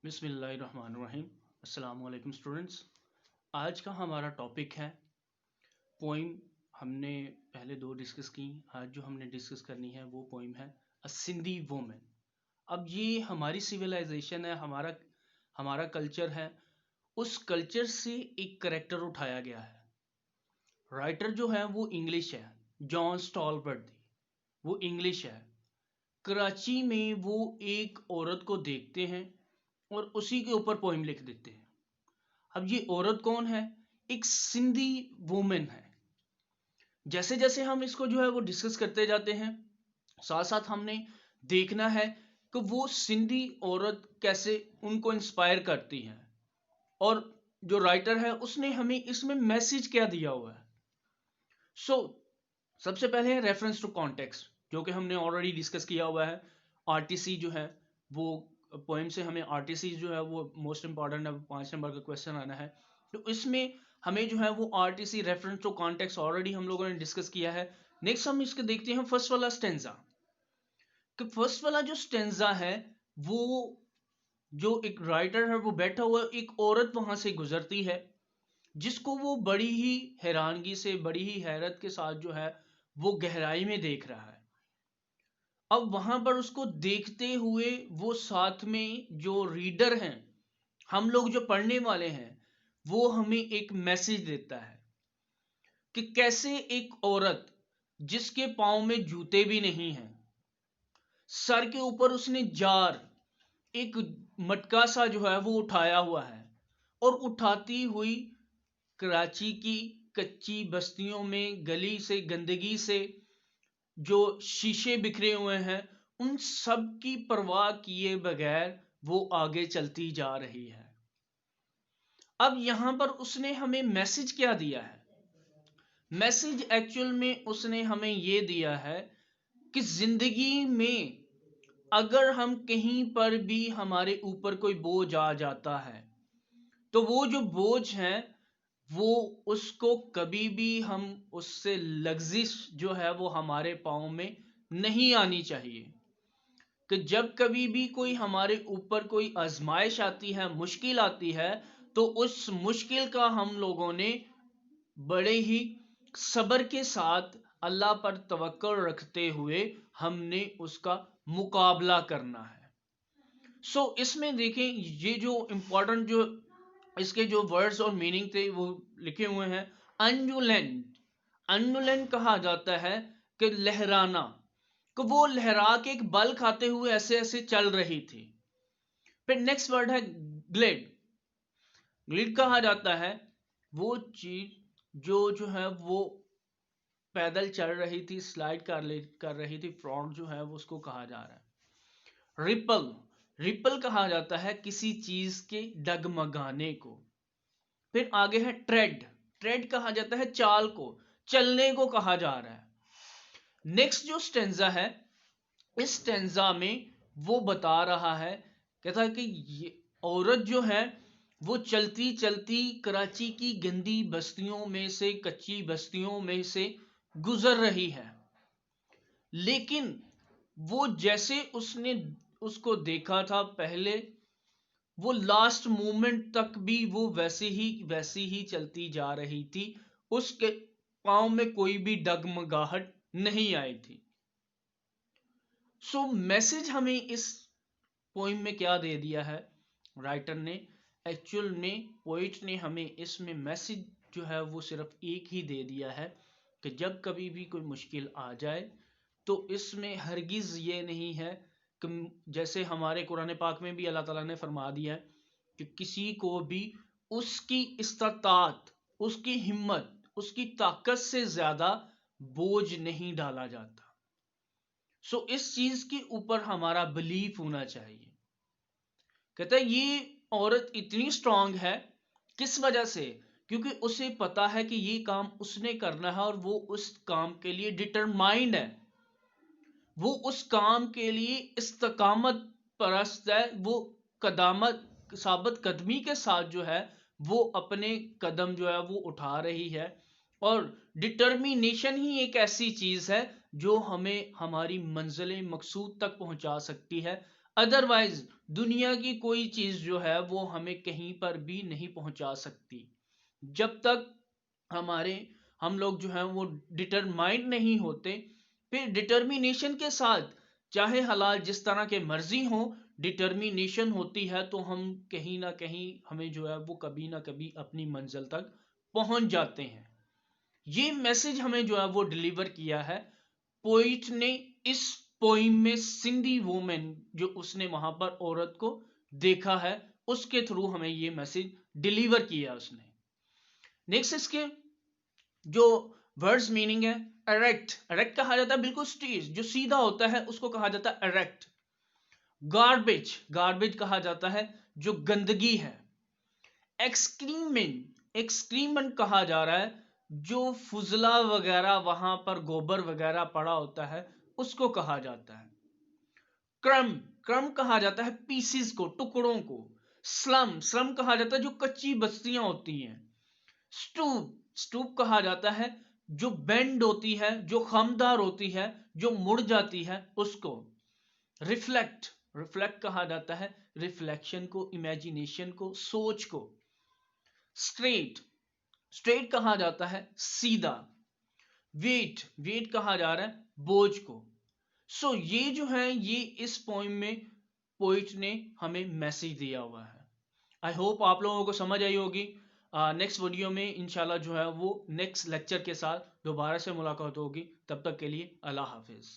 बिस्मिल्लाहिर्रहमानिर्रहीम। अस्सलाम वालेकुम स्टूडेंट्स। आज का हमारा टॉपिक है पोइम। हमने पहले दो डिस्कस की। आज जो हमने डिस्कस करनी है वो पोइम है अ सिंधी वोमेन। अब ये हमारी सिविलाइजेशन है, हमारा हमारा कल्चर है। उस कल्चर से एक करेक्टर उठाया गया है। राइटर जो है वो इंग्लिश है, जॉन स्टॉलबर्ट। वो इंग्लिश है। कराची में वो एक औरत को देखते हैं और उसी के ऊपर पोइम लिख देते हैं। अब ये औरत कौन है? एक सिंधी वुमेन है। जैसे जैसे हम इसको जो है वो डिस्कस करते जाते हैं, साथ साथ हमने देखना है कि वो सिंधी औरत कैसे उनको इंस्पायर करती है और जो राइटर है उसने हमें इसमें मैसेज क्या दिया हुआ है। सो सबसे पहले है रेफरेंस टू कॉन्टेक्स्ट, जो कि हमने ऑलरेडी डिस्कस किया हुआ है। आरटीसी जो है वो पोएम से हमें आरटीसी जो है वो मोस्ट इंपॉर्टेंट है, 5 नंबर का क्वेश्चन आना है। तो इसमें हमें जो है वो RTC reference to context already हम लोगों ने डिस्कस किया है। नेक्स्ट हम इसके देखते हैं फर्स्ट वाला स्टेंजा। कि फर्स्ट वाला जो स्टेंजा है वो जो एक राइटर है वो बैठा हुआ, एक औरत वहां से गुजरती है जिसको वो बड़ी ही हैरानगी से, बड़ी ही हैरत के साथ जो है वो गहराई में देख रहा है। अब वहां पर उसको देखते हुए वो साथ में जो रीडर हैं, हम लोग जो पढ़ने वाले हैं, वो हमें एक मैसेज देता है कि कैसे एक औरत जिसके पांव में जूते भी नहीं हैं, सर के ऊपर उसने जार, एक मटका सा जो है वो उठाया हुआ है और उठाती हुई कराची की कच्ची बस्तियों में गली से, गंदगी से, जो शीशे बिखरे हुए हैं, उन सब की परवाह किए बगैर वो आगे चलती जा रही है। अब यहां पर उसने हमें मैसेज क्या दिया है? मैसेज एक्चुअल में उसने हमें यह दिया है कि जिंदगी में अगर हम कहीं पर भी हमारे ऊपर कोई बोझ आ जाता है तो वो जो बोझ है वो उसको कभी भी हम उससे लग्जिश जो है वो हमारे पाँव में नहीं आनी चाहिए। कि जब कभी भी कोई हमारे ऊपर कोई आजमाइश आती है, मुश्किल आती है, तो उस मुश्किल का हम लोगों ने बड़े ही सब्र के साथ अल्लाह पर तवक्कुल रखते हुए हमने उसका मुकाबला करना है। इसमें देखें, ये जो इंपॉर्टेंट जो इसके जो वर्ड्स और मीनिंग थे वो लिखे हुए हैं। अंजुलेंट, अंजुलेंट कहा जाता है कि लहराना, कि वो लहरा के एक बल खाते हुए ऐसे ऐसे चल रही थी। फिर नेक्स्ट वर्ड है ग्लिड। ग्लिड कहा जाता है वो चीज जो जो है वो पैदल चल रही थी, स्लाइड कर रही थी, फ्रॉग जो है वो उसको कहा जा रहा है। रिपल, रिपल कहा जाता है किसी चीज के डगमगाने को। फिर आगे है ट्रेड, ट्रेड कहा जाता है चाल को, चलने को कहा जा रहा है। नेक्स्ट जो स्टेंजा है, इस स्टेंजा में वो बता रहा है, कहता है कि ये औरत जो है वो चलती चलती कराची की गंदी बस्तियों में से, कच्ची बस्तियों में से गुजर रही है। लेकिन वो जैसे उसने उसको देखा था पहले, वो लास्ट मोमेंट तक भी वो वैसी ही चलती जा रही थी। उसके पांव में कोई भी डगमगाहट नहीं आई थी। मैसेज हमें इस पोइम में क्या दे दिया है राइटर ने? एक्चुअल में पोइट ने हमें इसमें मैसेज जो है वो सिर्फ एक ही दे दिया है कि जब कभी भी कोई मुश्किल आ जाए तो इसमें हरगिज ये नहीं है कि, जैसे हमारे कुरान पाक में भी अल्लाह ताला ने फरमा दिया है कि किसी को भी उसकी इस्तात, उसकी हिम्मत, उसकी ताकत से ज्यादा बोझ नहीं डाला जाता। इस चीज के ऊपर हमारा बिलीफ होना चाहिए। कहता है ये औरत इतनी स्ट्रांग है, किस वजह से? क्योंकि उसे पता है कि ये काम उसने करना है और वो उस काम के लिए डिटरमाइंड है। वो उस काम के लिए इस्तकामत परस्त है। वो कदामत, साबित कदमी के साथ जो है वो अपने कदम जो है वो उठा रही है। और डिटर्मिनेशन ही एक ऐसी चीज है जो हमें हमारी मंजिल मकसूद तक पहुंचा सकती है। अदरवाइज दुनिया की कोई चीज जो है वो हमें कहीं पर भी नहीं पहुंचा सकती। जब तक हम लोग जो हैं वो डिटरमाइंड नहीं होते, फिर डिटर्मिनेशन के साथ चाहे हालात जिस तरह के मर्जी हो, डिटर्मिनेशन होती है तो हम कहीं ना कहीं हमें जो है वो कभी ना कभी अपनी मंजिल तक पहुंच जाते हैं। ये मैसेज हमें जो है वो डिलीवर किया है पोइट ने इस पोइम में। सिंधी वुमेन जो उसने वहां पर औरत को देखा है, उसके थ्रू हमें ये मैसेज डिलीवर किया उसने। नेक्स्ट इसके जो वर्ड्स मीनिंग है, एरेक्ट, एरेक्ट कहा जाता है बिल्कुल स्ट्रेट, जो सीधा होता है उसको कहा जाता है एरेक्ट। गार्बेज, गार्बेज कहा जाता है जो गंदगी है। एक्सक्रीमेंट, एक्सक्रीमेंट कहा जा रहा है जो फुजला वगैरह वहां पर गोबर वगैरह पड़ा होता है उसको कहा जाता है। क्रम, क्रम कहा जाता है पीसीस को, टुकड़ों को। स्लम, स्लम कहा जाता है जो कच्ची बस्तियां होती हैं। स्टूप, स्टूप कहा जाता है जो बेंड होती है, जो खमदार होती है, जो मुड़ जाती है उसको। रिफ्लेक्ट, रिफ्लेक्ट कहा जाता है रिफ्लेक्शन को, इमेजिनेशन को, सोच को। स्ट्रेट, स्ट्रेट कहा जाता है सीधा। वेट, वेट कहा जा रहा है बोझ को। सो ये जो है ये इस पोइम में पोइट ने हमें मैसेज दिया हुआ है। आई होप आप लोगों को समझ आई होगी। नेक्स्ट वीडियो में इंशाल्लाह जो है वो नेक्स्ट लेक्चर के साथ दोबारा से मुलाकात होगी। तब तक के लिए अल्लाह हाफिज।